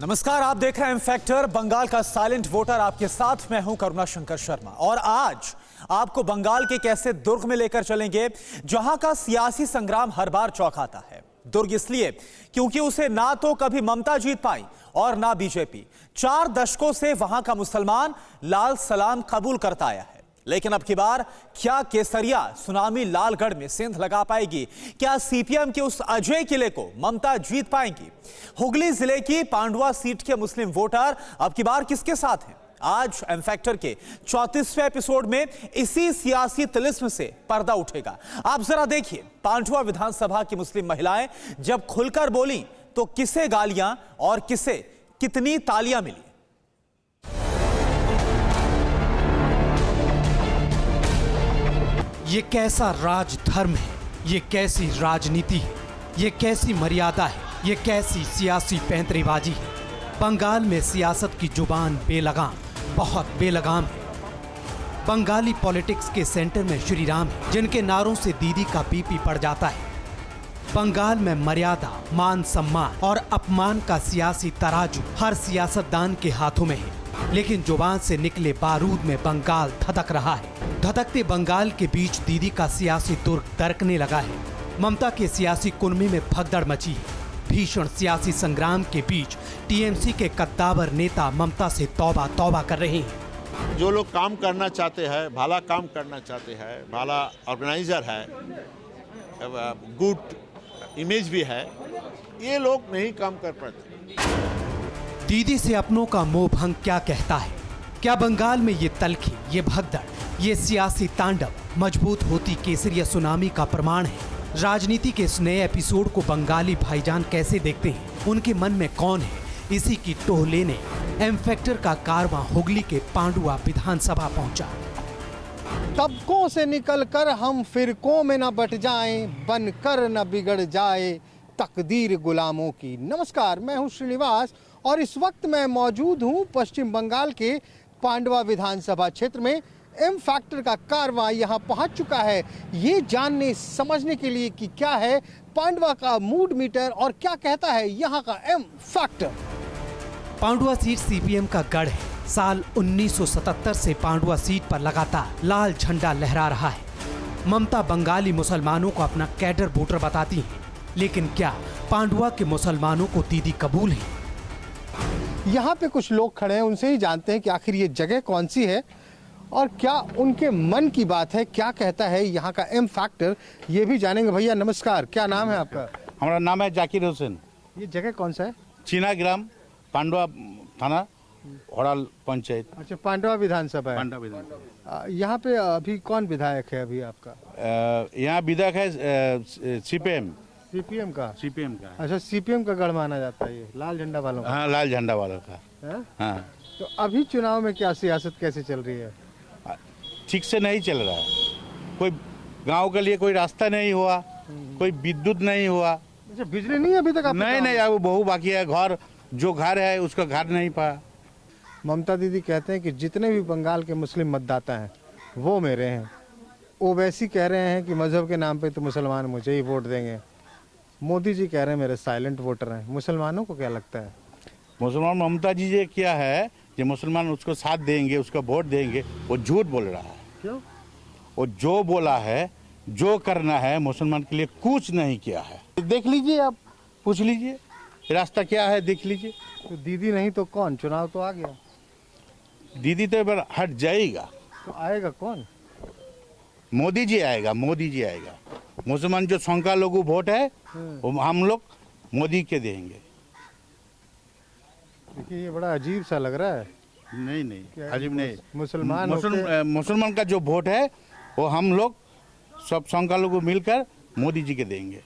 नमस्कार, आप देख रहे हैं फैक्टर, बंगाल का साइलेंट वोटर। आपके साथ मैं हूं करुणा शंकर शर्मा और आज आपको बंगाल के कैसे दुर्ग में लेकर चलेंगे जहां का सियासी संग्राम हर बार चौंकाता है। दुर्ग इसलिए क्योंकि उसे ना तो कभी ममता जीत पाई और ना बीजेपी। 4 दशकों से वहां का मुसलमान लाल सलाम कबूल करता आया है, लेकिन अब की बार क्या केसरिया सुनामी लालगढ़ में सेंध लगा पाएगी? क्या सीपीएम के उस अजय किले को ममता जीत पाएंगी? हुगली जिले की पांडुआ सीट के मुस्लिम वोटर अब की बार किसके साथ हैं? आज एम फैक्टर के 34वें एपिसोड में इसी सियासी तिलिस्म से पर्दा उठेगा। आप जरा देखिए, पांडुआ विधानसभा की मुस्लिम महिलाएं जब खुलकर बोली तो किसे गालियां और किसे कितनी तालियां मिली। ये कैसा राजधर्म है, ये कैसी राजनीति है, ये कैसी मर्यादा है, ये कैसी सियासी पैंतरेबाजी है। बंगाल में सियासत की जुबान बेलगाम, बहुत बेलगाम है। बंगाली पॉलिटिक्स के सेंटर में श्री राम है, जिनके नारों से दीदी का बीपी बढ़ जाता है। बंगाल में मर्यादा, मान सम्मान और अपमान का सियासी तराजू हर सियासतदान के हाथों में है, लेकिन जुबान से निकले बारूद में बंगाल धधक रहा है। धधकते बंगाल के बीच दीदी का सियासी दुर्ग दरकने लगा है। ममता के सियासी कुनबे में भगदड़ मची है। भीषण सियासी संग्राम के बीच टीएमसी के कद्दावर नेता ममता से तौबा तौबा कर रहे हैं। जो लोग काम करना चाहते हैं, भला काम करना चाहते हैं, भला ऑर्गेनाइजर है, गुड इमेज भी है, ये लोग नहीं काम कर पाते। दीदी से अपनों का मोह भंग क्या कहता है? क्या बंगाल में ये तलखी, ये भगदड़, ये सियासी तांडव मजबूत होती केसरिया सुनामी का प्रमाण है? राजनीति के इस नए एपिसोड को बंगाली भाईजान कैसे देखते हैं? उनके मन में कौन है? इसी की टोह लेने एम फैक्टर का कारवां हुगली के पांडुआ विधानसभा पहुंचा। तबकों से निकलकर हम फिरकों में न बट जाएं, बनकर न बिगड़ जाए तकदीर गुलामों की। नमस्कार, मैं हूं श्रीनिवास और इस वक्त मैं मौजूद हूं पश्चिम बंगाल के पांडुआ विधानसभा क्षेत्र में। एम फैक्टर का कारवां यहां पहुंच चुका है, ये जानने समझने के लिए कि क्या है पांडुआ का मूड मीटर और क्या कहता है यहां का M factor. Pandua seat CPM का गढ़ है। साल 1977 से पांडुआ सीट पर लगातार लाल झंडा लहरा रहा है। ममता बंगाली मुसलमानों को अपना कैडर वोटर बताती हैं, लेकिन क्या पांडुआ के मुसलमानों को दीदी कबूल है? यहाँ पे कुछ लोग खड़े हैं, उनसे ही जानते हैं कि आखिर ये जगह कौन सी है और क्या उनके मन की बात है, क्या कहता है यहाँ का एम फैक्टर, ये भी जानेंगे। भैया नमस्कार, क्या नाम है आपका? हमारा नाम है जाकिर हुसैन। ये जगह कौन सा है? चीना ग्राम, पांडुआ थाना, होड़ाल पंचायत। अच्छा, पांडुआ विधानसभा है। पांडुआ विधानसभा। यहाँ पे अभी कौन विधायक है अभी आपका? यहाँ विधायक है सीपीएम सीपीएम का। का। अच्छा, सीपीएम का गढ़ माना जाता है ये लाल झंडा वालों का। हाँ, लाल झंडा वाला का। है? हाँ, तो अभी चुनाव में क्या सियासत कैसे चल रही है? ठीक से नहीं चल रहा है। कोई गांव के लिए कोई रास्ता नहीं हुआ, कोई विद्युत नहीं हुआ। अच्छा, बिजली नहीं है अभी तक? नहीं, वो बहु बाकी है। घर जो घर है उसका घर नहीं पाया। ममता दीदी कहते हैं कि जितने भी बंगाल के मुस्लिम मतदाता हैं वो मेरे हैं। ओवैसी कह रहे हैं कि मजहब के नाम पे तो मुसलमान मुझे ही वोट देंगे। मोदी जी कह रहे हैं मेरे साइलेंट वोटर हैं। मुसलमानों को क्या लगता है? मुसलमान ममता जी ये क्या है कि मुसलमान उसको साथ देंगे, उसको वोट देंगे, वो झूठ बोल रहा है। क्यों? वो जो बोला है, जो करना है, मुसलमान के लिए कुछ नहीं किया है। देख लीजिए, आप पूछ लीजिए रास्ता क्या है, देख लीजिए। तो दीदी नहीं तो कौन? चुनाव तो आ गया, दीदी तो एक बार हट जाएगा तो आएगा कौन? मोदी जी आएगा, मोदी जी आएगा। मुसलमान जो संख्यालघु वोट है वो हम लोग मोदी के देंगे। देखिए, ये बड़ा अजीब सा लग रहा है। नहीं, अजीब नहीं। मुसलमान का जो वोट है वो हम लोग सब संख्यालघु मिलकर मोदी जी के देंगे।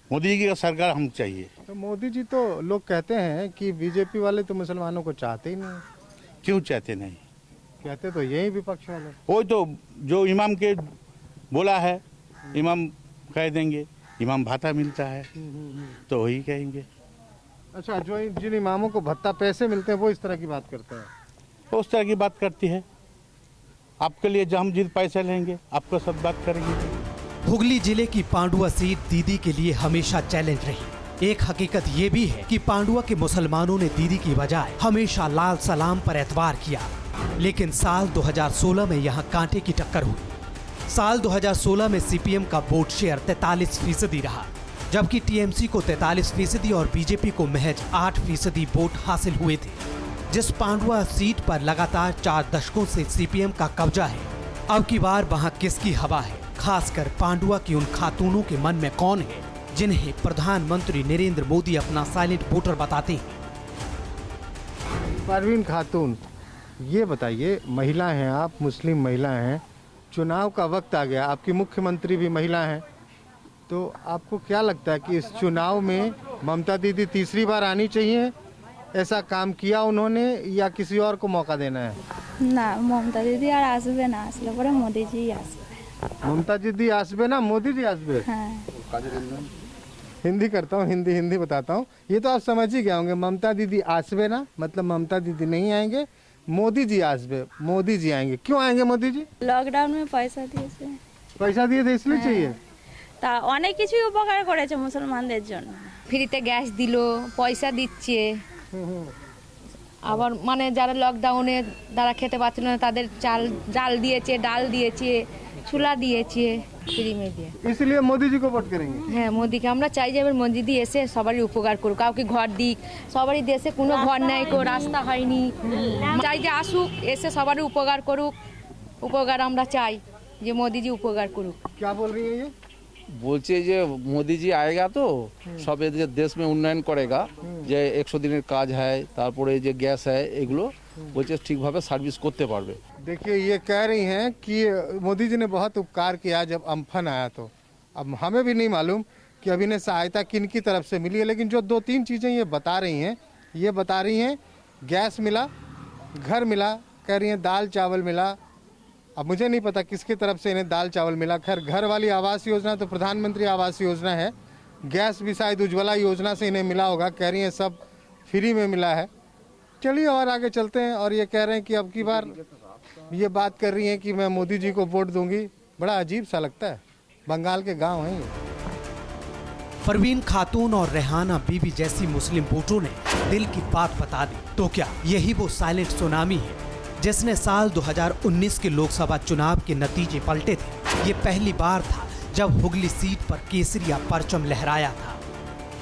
मोदी जी की सरकार हम चाहिए। तो मोदी जी तो लोग कहते हैं कि बीजेपी वाले तो मुसलमानों को चाहते ही नहीं। क्यों चाहते नहीं? कहते तो यही विपक्ष वाले। वो तो जो इमाम के बोला है, इमाम कह देंगे, इमाम भाता मिलता है तो वही कहेंगे। अच्छा, जो जिन इमामों को भत्ता पैसे मिलते हैं वो इस तरह की बात करते हैं? वो उस तरह की बात करती है। आपके लिए जो हम जिद पैसे लेंगे आपको सब बात करेंगे। हुगली जिले की पांडुआ सीट दीदी के लिए हमेशा चैलेंज रही। एक हकीकत ये भी है कि पांडुआ के मुसलमानों ने दीदी की बजाय हमेशा लाल सलाम पर एतबार किया, लेकिन साल 2016 में यहाँ कांटे की टक्कर हुई। साल 2016 में सीपीएम का वोट शेयर 43% रहा, जबकि टीएमसी को 43% और बीजेपी को महज 8% वोट हासिल हुए थे। जिस पांडुआ सीट पर लगातार 4 दशकों से सीपीएम का कब्जा है, अब की बार वहां किसकी हवा है? खासकर पांडुआ की उन खातूनों के मन में कौन है जिन्हें प्रधानमंत्री नरेंद्र मोदी अपना साइलेंट वोटर बताते हैं? परवीन खातून, ये बताइए, महिला हैं आप, मुस्लिम महिला हैं, चुनाव का वक्त आ गया, आपकी मुख्यमंत्री भी महिला हैं, तो आपको क्या लगता है कि इस चुनाव में ममता दीदी तीसरी बार आनी चाहिए? ऐसा काम किया उन्होंने या किसी और को मौका देना है? না মমতা দিদি আর আসবে না, আসলে পরে মোদিজি আসবে। ममता दीदी आसबे ना, मोदी जी आसबे? হ্যাঁ, हिंदी करता हूँ, हिंदी बताता हूँ। ये तो आप समझ ही गए होंगे, ममता दीदी आसबे ना मतलब ममता दीदी नहीं आएंगे, मोदी जी आसबे, मोदी जी आएंगे। क्यों आएंगे मोदी जी? লকডাউন में পয়সা দিয়েছে, पैसा दिए थे इसलिए चाहिए। তা অনেক কিছুই উপকার করেছে মুসলমানদের জন্য। ফ্রিতে গ্যাস দিল, পয়সা দিচ্ছে, আবার মানে যারা লকডাউনে যারা খেতে পারছিল না তাদের জাল দিয়েছে, ডাল দিয়েছে, চুলা দিয়েছে ফ্রি में দিয়ে। इसलिए मोदी जी को वोट करेंगे। হ্যাঁ, মোদিকে আমরা চাই যে এবার মোদি এসে সবারই উপকার করুক, কাউকে ঘর দিক, সবারই দেশে কোনো ঘর নাই, কোনো রাস্তা হয়নি, চাই যে আসুক, এসে সবারই উপকার করুক, উপকার আমরা চাই যে মোদিজি উপকার করুক। क्या बोल रही है ये? বলছে যে মোদিজি আয়েগা তো সব এদিকে দেশ में উন্নয়ন করেগা, যে 100 দিনের কাজ হয়, তারপরে যে গ্যাস হয়, এগুলো বলছে ঠিকভাবে সার্ভিস করতে পারবে। देखिए, ये कह रही हैं कि मोदी जी ने बहुत उपकार किया जब अम्फन आया, तो अब हमें भी नहीं मालूम कि अभी ने सहायता किन की तरफ से मिली है, लेकिन जो 2-3 चीज़ें ये बता रही हैं, ये बता रही हैं गैस मिला, घर मिला, कह रही हैं दाल चावल मिला। अब मुझे नहीं पता किसकी तरफ से इन्हें दाल चावल मिला। खैर, घर वाली आवास योजना तो प्रधानमंत्री आवास योजना है, गैस भी शायद उज्ज्वला योजना से इन्हें मिला होगा। कह रही हैं सब फ्री में मिला है। चलिए और आगे चलते हैं। और ये कह रहे हैं कि अब की बार ये बात कर रही हैं कि मैं मोदी जी को वोट दूंगी। बड़ा अजीब सा लगता है, बंगाल के गांव हैं ये। परवीन खातून और रेहाना बीबी जैसी मुस्लिम वोटरों ने दिल की बात बता दी, तो क्या यही वो साइलेंट सुनामी है जिसने साल 2019 के लोकसभा चुनाव के नतीजे पलटे थे? ये पहली बार था जब हुगली सीट पर केसरिया परचम लहराया था।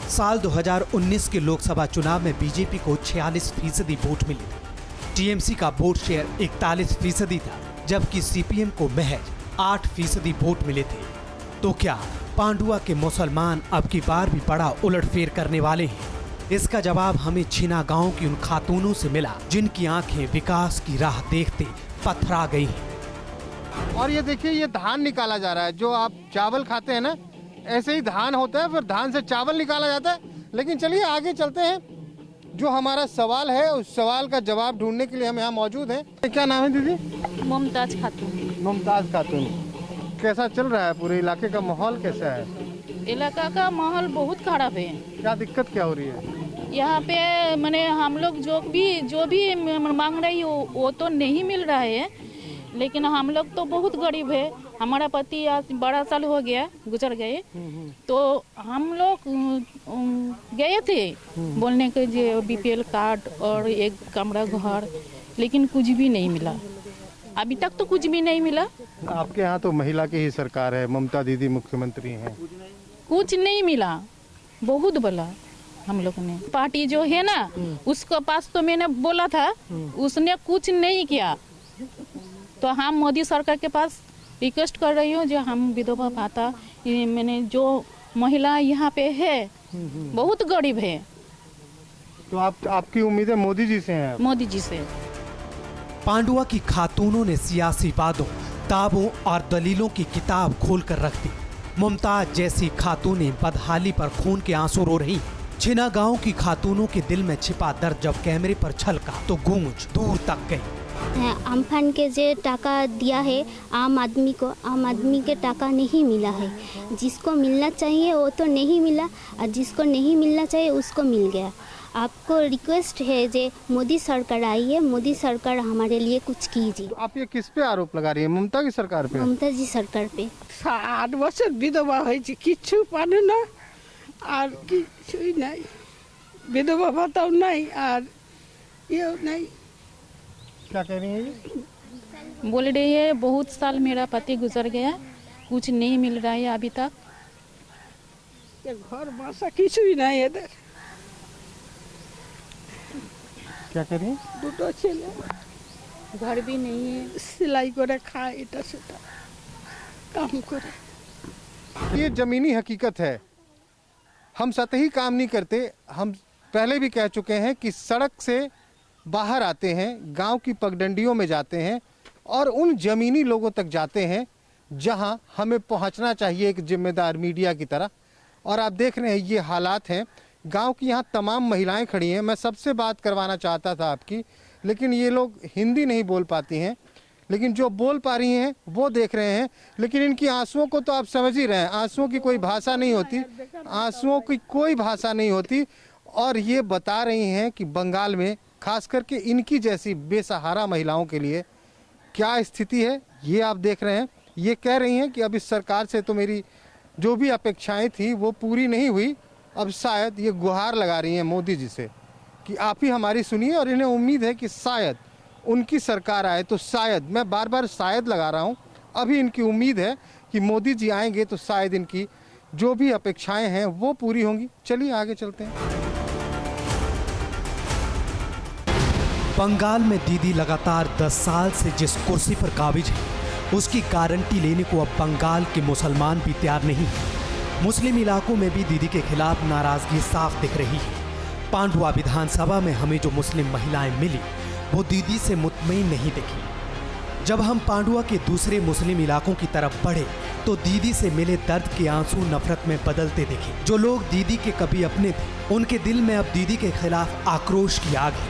साल 2019 के लोकसभा चुनाव में बीजेपी को 46% वोट मिले थे। टीएमसी का वोट शेयर 41% था, जबकि सीपीएम को महज 8% वोट मिले थे। तो क्या पांडुआ के मुसलमान अब की बार भी बड़ा उलटफेर करने वाले हैं? इसका जवाब हमें छिना गांव की उन खातूनों से मिला जिनकी आंखें विकास की राह देखते पथरा गई हैं। और ये देखिए, ये धान निकाला जा रहा है। जो आप चावल खाते हैं ना, ऐसे ही धान होता है, फिर धान से चावल निकाला जाता है। लेकिन चलिए आगे चलते हैं। जो हमारा सवाल है, उस सवाल का जवाब ढूंढने के लिए हम यहाँ मौजूद हैं। क्या नाम है दीदी? मुमताज खातून। मुमताज खातून। कैसा चल रहा है? पूरे इलाके का माहौल कैसा है? इलाका का माहौल बहुत खराब है। क्या दिक्कत क्या हो रही है? यहाँ पे मैंने हम लोग जो भी मांग रही हो वो तो नहीं मिल रहा है, लेकिन हम लोग तो बहुत गरीब है। हमारा पति आज 12 साल हो गया गुजर गए, तो हम लोग गए थे बोलने के जो बीपीएल कार्ड और एक कमरा घर, लेकिन कुछ भी नहीं मिला। अभी तक तो कुछ भी नहीं मिला। आपके यहाँ तो महिला की ही सरकार है, ममता दीदी मुख्यमंत्री हैं। कुछ नहीं मिला, बहुत बोला हम लोग ने। पार्टी जो है ना, उसके पास तो मैंने बोला था, उसने कुछ नहीं किया। तो हम मोदी सरकार के पास रिक्वेस्ट कर रही हूँ, जो हम विधवा भाता, मैंने जो महिला यहाँ पे है बहुत गरीब है, तो आपकी उम्मीदें मोदी जी से हैं? मोदी जी से। पांडुआ की खातूनों ने सियासी वादों, दावों और दलीलों की किताब खोलकर रख दी। मुमताज जैसी खातूनें बदहाली पर खून के आंसू रो रही। छिना गांव की खातूनों के दिल में छिपा दर्द जब कैमरे पर छलका तो गूंज दूर तक गई। अम्फान के जो टाका दिया है आम आदमी को, आम आदमी के टाका नहीं मिला है। जिसको मिलना चाहिए वो तो नहीं मिला, और जिसको नहीं मिलना चाहिए उसको मिल गया। आपको रिक्वेस्ट है जे मोदी सरकार आई है, मोदी सरकार हमारे लिए कुछ कीजिए। तो आप ये किस पे आरोप लगा रही है? ममता की सरकार पे? ममता जी सरकार पे। 8 বছর বিধবা হয়েছি, কিচ্ছু পারে না। আর কিছুই নাই, বিধবা ভাতাও নাই আর ইয়েও নাই। क्या कह रही हैं ये? बोल रही है बहुत साल मेरा पति गुजर गया, कुछ नहीं मिल रहा है अभी तक। ঘর বাসা কিছুই নাই এদের। क्या कह रही हैं? দুটো ছেলে घर भी नहीं है। সেলাই করে খায়, এটা সেটা কাম করে। ये जमीनी हकीकत है। हम सतही काम नहीं करते। हम पहले भी कह चुके हैं कि सड़क से बाहर आते हैं, गांव की पगडंडियों में जाते हैं और उन जमीनी लोगों तक जाते हैं जहां हमें पहुंचना चाहिए एक जिम्मेदार मीडिया की तरह। और आप देख रहे हैं ये हालात हैं। गांव की यहाँ तमाम महिलाएं खड़ी हैं। मैं सबसे बात करवाना चाहता था आपकी, लेकिन ये लोग हिंदी नहीं बोल पाती हैं, लेकिन जो बोल पा रही हैं वो देख रहे हैं। लेकिन इनकी आंसुओं को तो आप समझ ही रहे हैं, आंसुओं की कोई भाषा नहीं होती, आंसुओं की कोई भाषा नहीं होती। और ये बता रही हैं कि बंगाल में खास करके इनकी जैसी बेसहारा महिलाओं के लिए क्या स्थिति है, ये आप देख रहे हैं। ये कह रही हैं कि अब इस सरकार से तो मेरी जो भी अपेक्षाएं थी वो पूरी नहीं हुई। अब शायद ये गुहार लगा रही हैं मोदी जी से कि आप ही हमारी सुनिए। और इन्हें उम्मीद है कि शायद उनकी सरकार आए तो शायद, मैं बार बार शायद लगा रहा हूँ, अभी इनकी उम्मीद है कि मोदी जी आएंगे तो शायद इनकी जो भी अपेक्षाएं हैं वो पूरी होंगी। चलिए आगे चलते हैं। बंगाल में दीदी लगातार 10 साल से जिस कुर्सी पर काबिज है, उसकी गारंटी लेने को अब बंगाल के मुसलमान भी तैयार नहीं। मुस्लिम इलाकों में भी दीदी के खिलाफ नाराजगी साफ दिख रही है। पांडुआ विधानसभा में हमें जो मुस्लिम महिलाएं मिली वो दीदी से मुतमईन नहीं दिखी। जब हम पांडुआ के दूसरे मुस्लिम इलाकों की तरफ बढ़े तो दीदी से मिले दर्द के आंसू नफरत में बदलते दिखे। जो लोग दीदी के कभी अपने थे, उनके दिल में अब दीदी के खिलाफ आक्रोश की आग है।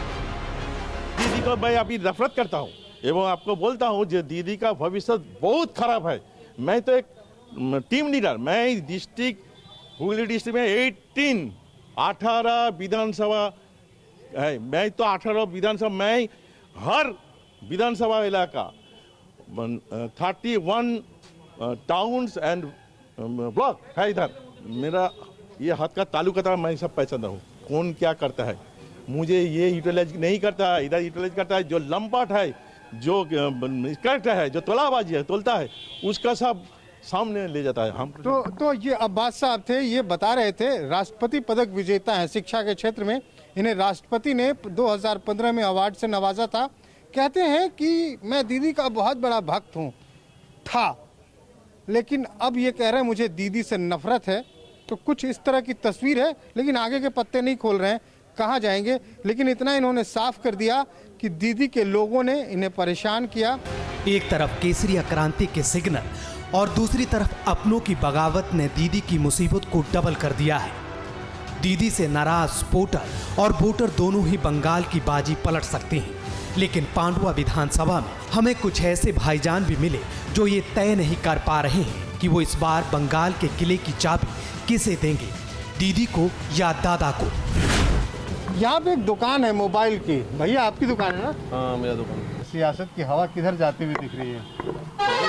दीदी को मैं अभी नफरत करता हूँ एवं आपको बोलता हूँ जो दीदी का भविष्य बहुत खराब है। मैं तो एक टीम लीडर, मैं डिस्ट्रिक्ट हुगली डिस्ट्रिक्ट में 18 विधानसभा है। मैं तो 18 विधानसभा, मैं हर विधानसभा इलाका 31 टाउन्स एंड ब्लॉक है इधर। मेरा ये हाथ का ताल्लुक था, मैं सब पहचानता हूँ कौन क्या करता है। मुझे ये यूटिलाइज नहीं करता है, इधर यूटिलाइज करता है जो लंपाट है, जो करता है, जो तोलाबाजी है, तोलता है, उसका सब सामने ले जाता है। हम तो ये अब्बास साहब थे, ये बता रहे थे राष्ट्रपति पदक विजेता हैं शिक्षा के क्षेत्र में। इन्हें राष्ट्रपति ने 2015 में अवार्ड से नवाजा था। कहते हैं कि मैं दीदी का बहुत बड़ा भक्त हूँ था, लेकिन अब ये कह रहे हैं मुझे दीदी से नफरत है। तो कुछ इस तरह की तस्वीर है, लेकिन आगे के पत्ते नहीं खोल रहे हैं कहाँ जाएंगे। लेकिन इतना इन्होंने साफ कर दिया कि दीदी के लोगों ने इन्हें परेशान किया। एक तरफ केसरिया क्रांति के सिग्नल और दूसरी तरफ अपनों की बगावत ने दीदी की मुसीबत को डबल कर दिया है। दीदी से नाराज वोटर और वोटर दोनों ही बंगाल की बाजी पलट सकते हैं। लेकिन पांडुआ विधानसभा में हमें कुछ ऐसे भाईजान भी मिले जो ये तय नहीं कर पा रहे हैं कि वो इस बार बंगाल के किले की चाबी किसे देंगे, दीदी को या दादा को। यहाँ पे एक दुकान है मोबाइल की। भैया आपकी दुकान है ना? हाँ मेरा दुकान। सियासत की हवा किधर जाती हुई दिख रही है?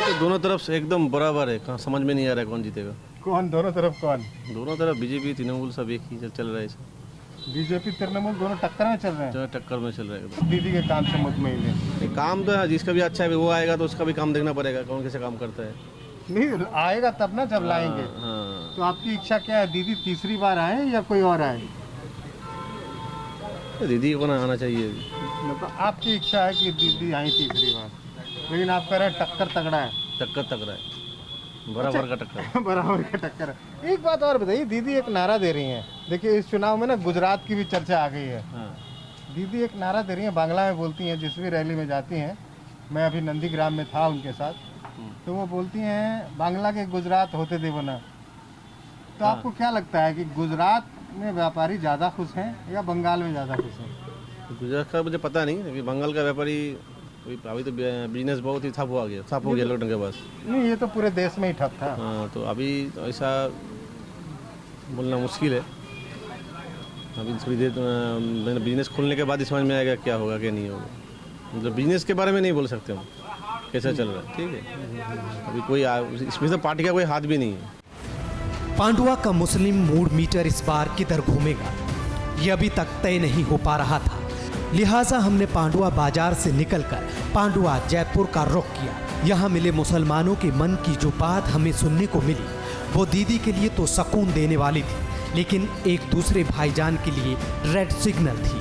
तो दोनों तरफ से एकदम बराबर है, कहाँ समझ में नहीं आ रहा है कौन जीतेगा। कौन दोनों तरफ कौन? दोनों तरफ बीजेपी तृणमूल सब एक ही चल रहा है। बीजेपी तृणमूल दोनों टक्कर में चल रहे हैं। टक्कर में चल रहा है। दीदी के काम से मुतमईन है। काम तो है, जिसका भी अच्छा है वो आएगा तो उसका भी काम देखना पड़ेगा, कौन कैसे काम करता है। नहीं आएगा तब ना जब लाएंगे। हाँ। तो आपकी इच्छा क्या है, दीदी तीसरी बार आए या कोई और आए? दीदी को ना आना चाहिए। मतलब आपकी इच्छा है कि दीदी आई तीसरी बार, लेकिन आप कह रहे हैं टक्कर तगड़ा है। टक्कर तगड़ा है, बराबर का टक्कर। बराबर का टक्कर है। एक बात और बताइए, दीदी एक नारा दे रही हैं। देखिए इस चुनाव में ना गुजरात की भी चर्चा आ गई है। हाँ। दीदी एक नारा दे रही हैं, बांग्ला में बोलती हैं जिस भी रैली में जाती हैं। मैं अभी नंदीग्राम में था उनके साथ, तो वो बोलती हैं बांग्ला के गुजरात होते देवो ना। तो आपको क्या लगता है कि गुजरात में व्यापारी ज़्यादा खुश हैं या बंगाल में ज़्यादा खुश हैं? गुजरात का मुझे पता नहीं, लेकिन बंगाल का व्यापारी अभी तो बिजनेस बहुत ही ठप हो गया लॉकडाउन के बाद। नहीं ये तो पूरे देश में ही ठप था। हाँ, तो अभी तो ऐसा बोलना मुश्किल है। अभी थोड़ी देर बिजनेस खोलने के बाद ही समझ में आएगा क्या होगा क्या नहीं होगा। मतलब बिजनेस के बारे में नहीं बोल सकते हम कैसा चल रहा है। ठीक है, अभी कोई इसमें तो पार्टी का कोई हाथ भी नहीं है। पांडुआ का मुस्लिम मूड मीटर इस बार किधर घूमेगा, ये अभी तक तय नहीं हो पा रहा था। लिहाजा हमने पांडुआ बाजार से निकलकर पांडुआ जयपुर का रुख किया। यहाँ मिले मुसलमानों के मन की जो बात हमें सुनने को मिली वो दीदी के लिए तो सुकून देने वाली थी, लेकिन एक दूसरे भाईजान के लिए रेड सिग्नल थी।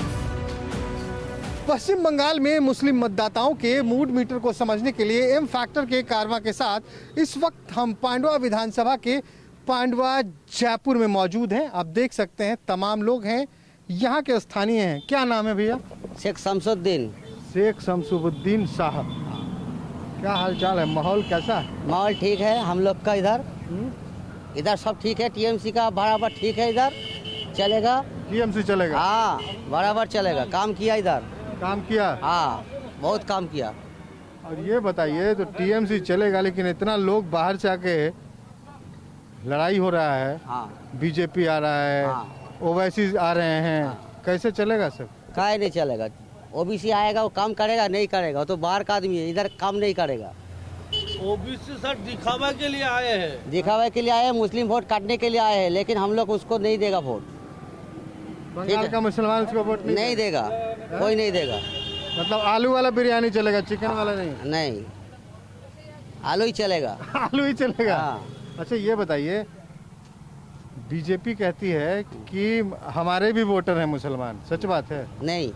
पश्चिम बंगाल में मुस्लिम मतदाताओं के मूड मीटर को समझने के लिए एम फैक्टर के कारवां के साथ इस वक्त हम पांडुआ विधानसभा के पांडुआ जयपुर में मौजूद हैं। आप देख सकते हैं तमाम लोग हैं, यहाँ के स्थानीय हैं। क्या नाम है भैया? शेख शमसुद्दीन। शेख शमसुद्दीन साहब, क्या हालचाल है? माहौल कैसा है? माहौल ठीक है हम लोग का इधर सब ठीक है। टीएमसी का बराबर ठीक है, इधर चलेगा। टीएमसी चलेगा? हाँ बराबर चलेगा। काम किया इधर, काम किया? हाँ बहुत काम किया। और ये बताइए, तो टीएमसी चलेगा लेकिन इतना लोग बाहर से आके लड़ाई हो रहा है। हाँ बीजेपी आ रहा है, ओवैसी आ रहे हैं, कैसे चलेगा सब? काहे नहीं चलेगा? ओबीसी आएगा वो काम करेगा? नहीं करेगा, वो तो बाहर का आदमी है, इधर काम नहीं करेगा। ओबीसी सर दिखावा के लिए आए हैं। दिखावे के लिए आए हैं, मुस्लिम वोट काटने के लिए आए हैं, लेकिन हम लोग उसको नहीं देगा वोट। बंगाल का मुसलमान उसको वोट नहीं देगा, कोई नहीं देगा। मतलब आलू वाला बिरयानी चलेगा, चिकन वाला नहीं? नहीं, आलू ही चलेगा। आलू ही चलेगा? हाँ। अच्छा ये बताइए, बीजेपी कहती है कि हमारे भी वोटर हैं मुसलमान, सच बात है? नहीं,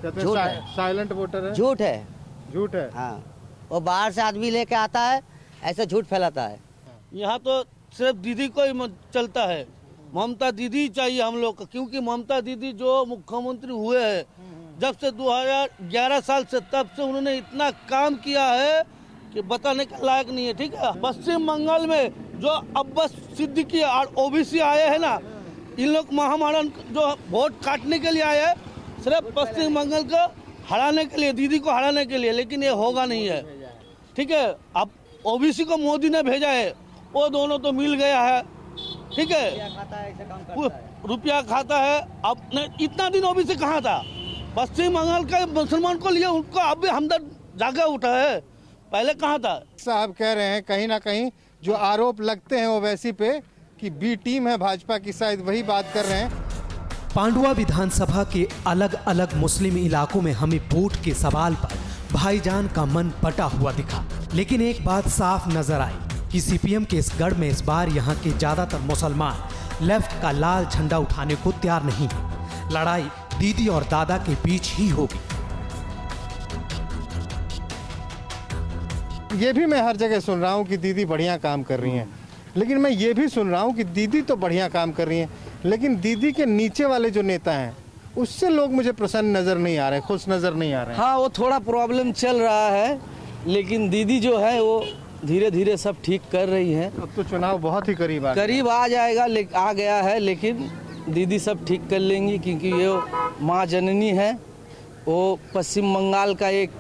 कहते झूठ हैं है। साइलेंट वोटर है। झूठ है। झूठ है? हाँ, वो बाहर से आदमी लेके आता है, ऐसे झूठ फैलाता है। यहाँ तो सिर्फ दीदी को ही चलता है। ममता दीदी चाहिए हम लोग को, क्योंकि ममता दीदी जो मुख्यमंत्री हुए हैं जब से 2011 साल से, तब से उन्होंने इतना काम किया है कि बताने का लायक नहीं है। ठीक है, पश्चिम बंगाल में जो अब्बास सिद्दीकी और ओबीसी आए हैं ना, इन लोग महामारण जो वोट काटने के लिए आए हैं, सिर्फ पश्चिम बंगाल को हराने के लिए, दीदी को हराने के लिए, लेकिन ये होगा नहीं है। ठीक है, अब ओबीसी को मोदी ने भेजा है, वो दोनों तो मिल गया है। ठीक है, रुपया खाता है। अब इतना दिन ओबीसी कहाँ था? पश्चिम बंगाल के मुसलमान को लिए उनको अब भी हमदर्द जागा उठा है, पहले कहाँ था? साहब कह रहे हैं कहीं ना कहीं जो आरोप लगते हैं ओवैसी पे कि बी टीम है भाजपा की, शायद वही बात कर रहे हैं। पांडुआ विधानसभा के अलग अलग मुस्लिम इलाकों में हमें वोट के सवाल पर भाईजान का मन बटा हुआ दिखा, लेकिन एक बात साफ नजर आई कि सीपीएम के इस गढ़ में इस बार यहाँ के ज्यादातर मुसलमान लेफ्ट का लाल झंडा उठाने को तैयार नहीं है। लड़ाई दीदी और दादा के बीच ही होगी। ये भी मैं हर जगह सुन रहा हूँ कि दीदी बढ़िया काम कर रही हैं, लेकिन मैं ये भी सुन रहा हूँ कि दीदी तो बढ़िया काम कर रही हैं, लेकिन दीदी के नीचे वाले जो नेता हैं उससे लोग मुझे प्रसन्न नजर नहीं आ रहे, खुश नजर नहीं आ रहे। हाँ, वो थोड़ा प्रॉब्लम चल रहा है, लेकिन दीदी जो है वो धीरे धीरे सब ठीक कर रही है। अब तो चुनाव बहुत ही करीब आ जाएगा, आ गया है, लेकिन दीदी सब ठीक कर लेंगी, क्योंकि ये माँ जननी है। वो पश्चिम बंगाल का एक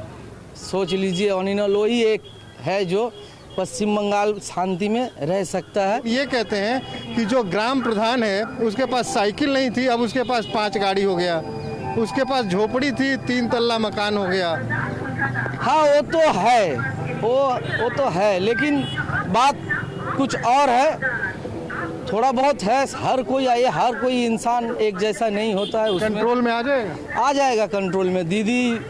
सोच लीजिए, अनिल ही एक है जो पश्चिम बंगाल शांति में रह सकता है। ये कहते हैं कि जो ग्राम प्रधान है उसके पास साइकिल नहीं थी, अब उसके पास 5 गाड़ी हो गया। उसके पास झोपड़ी थी, 3 तल्ला मकान हो गया। हाँ वो तो है, वो तो है, लेकिन बात कुछ और है। थोड़ा बहुत है, हर कोई इंसान एक जैसा नहीं होता है। कंट्रोल में आ जाएगा? आ जाएगा कंट्रोल में, दीदी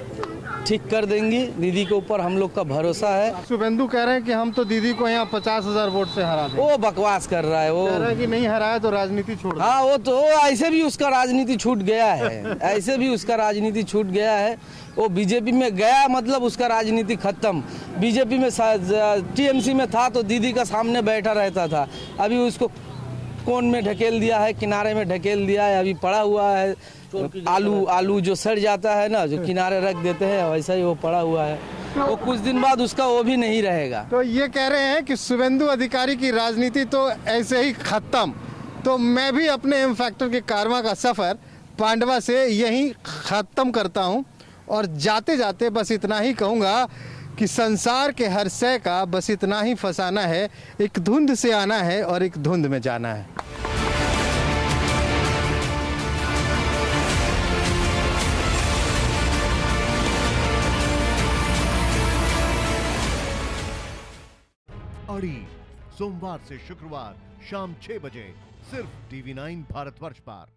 ठीक कर देंगी। दीदी के ऊपर हम लोग का भरोसा है। शुभेंदु कह रहे हैं कि हम तो दीदी को यहाँ 50,000 वोट से हरा दें। वो बकवास कर रहा है, वो कह रहा है कि नहीं हराया तो राजनीति छोड़ दो। हाँ, वो तो ऐसे भी उसका राजनीति छूट गया है, ऐसे भी उसका राजनीति छूट गया है। वो बीजेपी में गया मतलब उसका राजनीति खत्म। बीजेपी में टीएमसी में था तो दीदी का सामने बैठा रहता था, अभी उसको कोन में ढकेल दिया है, किनारे में ढकेल दिया है, अभी पड़ा हुआ है। आलू जो सड़ जाता है ना, जो किनारे रख देते हैं, वैसा ही वो पड़ा हुआ है। वो कुछ दिन बाद उसका वो भी नहीं रहेगा। तो ये कह रहे हैं कि शुभेंदु अधिकारी की राजनीति तो ऐसे ही खत्म। तो मैं भी अपने एम फैक्टर के कारवां का सफर पांडवा से यहीं खत्म करता हूं, और जाते जाते बस इतना ही कहूंगा कि संसार के हर शय का बस इतना ही फसाना है, एक धुंध से आना है और एक धुंध में जाना है। अड़ी सोमवार से शुक्रवार शाम 6 बजे सिर्फ TV9 भारतवर्ष पर।